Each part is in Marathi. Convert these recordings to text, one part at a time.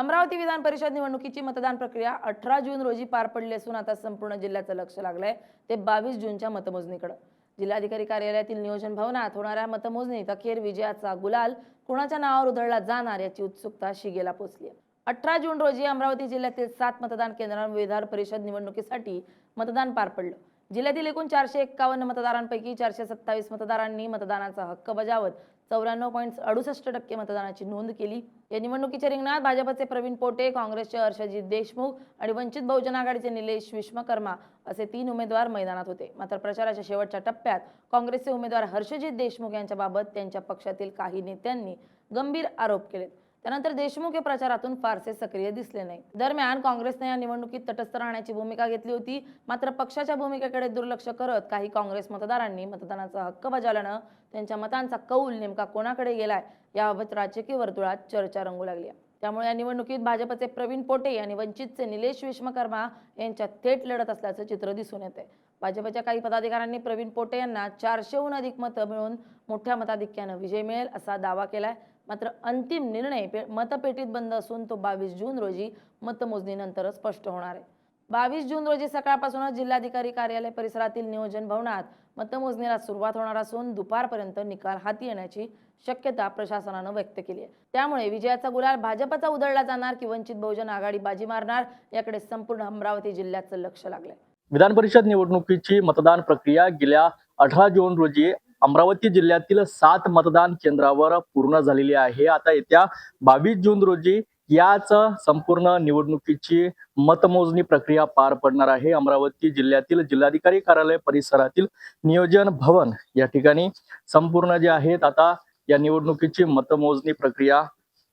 अमरावती विधान परिषद निवडणुकीची मतदान प्रक्रिया 18 जून रोजी पार पडली असून आता संपूर्ण जिल्ह्याचं लक्ष लागलंय ते 22 जूनच्या मतमोजणीकडे। जिल्हाधिकारी कार्यालयातील नियोजन भवनात होणाऱ्या मतमोजणीत अखेर विजयाचा गुलाल कुणाच्या नावावर उधळला जाणार याची उत्सुकता शिगेला पोहोचली आहे। 18 जून रोजी अमरावती जिल्ह्यातील 7 मतदान केंद्रांवर विधान परिषद निवडणुकीसाठी मतदान पार पडलं। जिल्ह्यातील एकूण 451 मतदारांपैकी 427 मतदारांनी मतदानाचा हक्क बजावत 94.68% मतदानाची नोंद केली। या निवडणुकीच्या रिंगणात भाजपचे प्रवीण पोटे, काँग्रेसचे हर्षजित देशमुख आणि वंचित बहुजन आघाडीचे निलेश विश्वकर्मा असे 3 उमेदवार मैदानात होते। मात्र प्रचाराच्या शेवटच्या टप्प्यात काँग्रेसचे उमेदवार हर्षजित देशमुख यांच्याबाबत त्यांच्या पक्षातील काही नेत्यांनी गंभीर आरोप केले। त्यानंतर देशमुख हे प्रचारातून फारसे सक्रिय दिसले नाही। दरम्यान काँग्रेसने या निवडणुकीत तटस्थ राहण्याची भूमिका घेतली होती। मात्र पक्षाच्या भूमिकेकडे दुर्लक्ष करत काही काँग्रेस मतदारांनी मतदानाचा हक्क बजावल्यानं त्यांच्या मतांचा कौल नेमका कोणाकडे गेलाय याबाबत राजकीय वर्तुळात चर्चा रंगू लागली आहे। त्यामुळे या निवडणुकीत भाजपचे प्रवीण पोटे आणि वंचितचे निलेश विश्वकर्मा यांच्यात थेट लढत असल्याचं चित्र दिसून येते। भाजपच्या काही पदाधिकाऱ्यांनी प्रवीण पोटे यांना 400हून अधिक मतं मिळून मोठ्या मताधिक्याने विजय मिळेल असा दावा केलाय। मात्र अंतिम निर्णय मतपेटीत बंद असून तो 22 जून रोजी मतमोजणीनंतर स्पष्ट होणार आहे। 22 जून रोजी सकाळपासूनच जिल्हाधिकारी कार्यालय परिसरातील नियोजन भवनात मतमोजणीला सुरुवात होणार असून दुपारपर्यंत निकाल हाती येण्याची शक्यता प्रशासनानं व्यक्त केली आहे। त्यामुळे विजयाचा गुलाल भाजपचा उधळला जाणार की वंचित बहुजन आघाडी बाजी मारणार याकडे संपूर्ण अमरावती जिल्ह्याचं लक्ष लागलंय। विधान परिषद निवडणुकीची मतदान प्रक्रिया गेल्या 18 जून रोजी अमरावती जिल्ह्यातील 7 मतदान केंद्रावर पूर्ण झालेली आहे। आता येत्या 22 जून रोजी याच संपूर्ण निवडणुकीची मतमोजणी प्रक्रिया पार पडणार आहे। अमरावती जिल्ह्यातील जिल्हाधिकारी कार्यालय परिसरातील नियोजन भवन या ठिकाणी संपूर्ण जे आहेत आता या निवडणुकीची मतमोजणी प्रक्रिया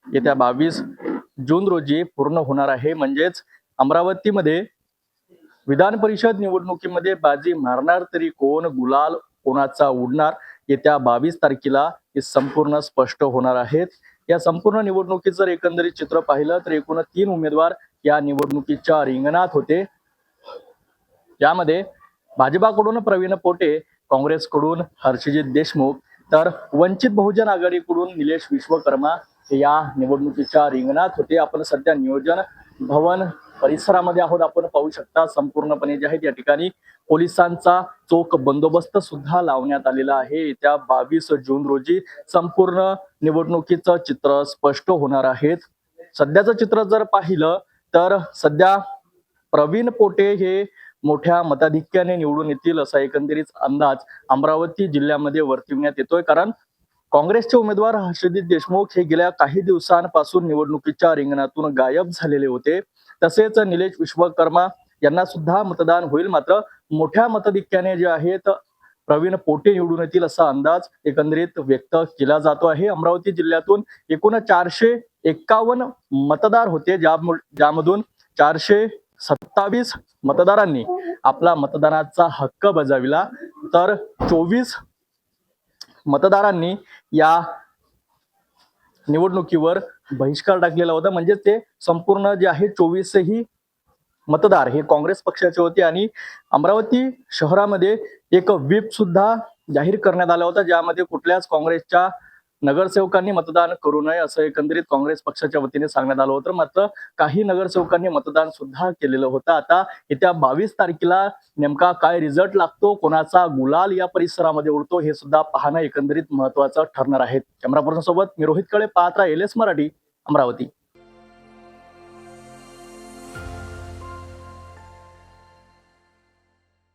येत्या 22 जून रोजी पूर्ण होणार आहे। म्हणजेच अमरावतीमध्ये विधान परिषद निवडणुकीमध्ये बाजी मारणार तरी कोण, गुलाल कोणाचा उडणार येत्या 22 तारखेला हे संपूर्ण स्पष्ट होणार आहेत। या संपूर्ण निवडणुकीचं जर एकंदरीत चित्र पाहिलं तर एकूण 3 उमेदवार या निवडणुकीच्या रिंगणात होते। यामध्ये भाजपाकडून प्रवीण पोटे, काँग्रेसकडून हर्षजित देशमुख तर वंचित बहुजन आघाडीकडून निलेश विश्वकर्मा हे या निवडणुकीच्या रिंगणात होते। आपण सध्या नियोजन भवन परिसरामध्ये आहोत। आपण पाहू शकता संपूर्णपणे जे आहे या ठिकाणी पोलिसांचा चोख बंदोबस्त सुद्धा लावण्यात आलेला आहे। येत्या 22 जून रोजी संपूर्ण निवडणुकीचं चित्र स्पष्ट होणार आहे। सध्याचं चित्र जर पाहिलं तर सध्या प्रवीण पोटे हे मोठ्या मताधिक्याने निवडून येतील असा एकंदरीत अंदाज अमरावती जिल्ह्यामध्ये वर्तविण्यात येतोय। कारण काँग्रेसचे उमेदवार हर्षजित देशमुख हे गेल्या काही दिवसांपासून निवडणुकीच्या रिंगणातून गायब झालेले होते। तसेच निलेश विश्वकर्मा यांना सुद्धा मतदान होईल, मात्र मोठ्या मताधिक्याने जे आहेत प्रवीण पोटे निवडून येतील असा अंदाज एकंदरीत व्यक्त केला जातो आहे। अमरावती जिल्ह्यातून एकूण 451 मतदार होते, ज्यामधून 427 मतदारांनी आपला मतदानाचा हक्क बजाविला तर 24 मतदारांनी या निवडणुकीवर बहिष्कार टाकलेला होता। म्हणजे ते संपूर्ण जे आहे 24ही मतदार हे काँग्रेस पक्षाचे होते आणि अमरावती शहरामध्ये एक व्हीप सुद्धा जाहीर करण्यात आला होता, ज्यामध्ये कुठल्याच काँग्रेसच्या नगरसेवकांनी मतदान करू नये असं एकंदरीत काँग्रेस पक्षाच्या वतीने सांगण्यात आलं होतं। मात्र काही नगरसेवकांनी मतदान सुद्धा केलेलं होतं। आता येत्या 22 तारखेला नेमका काय रिझल्ट लागतो, कोणाचा गुलाल या परिसरामध्ये उडतो हे सुद्धा पाहणं एकंदरीत महत्त्वाचं ठरणार आहे। कॅमेरा पर्सन सोबत मी रोहित कळे, पाहत राहा LS मराठी, अमरावती।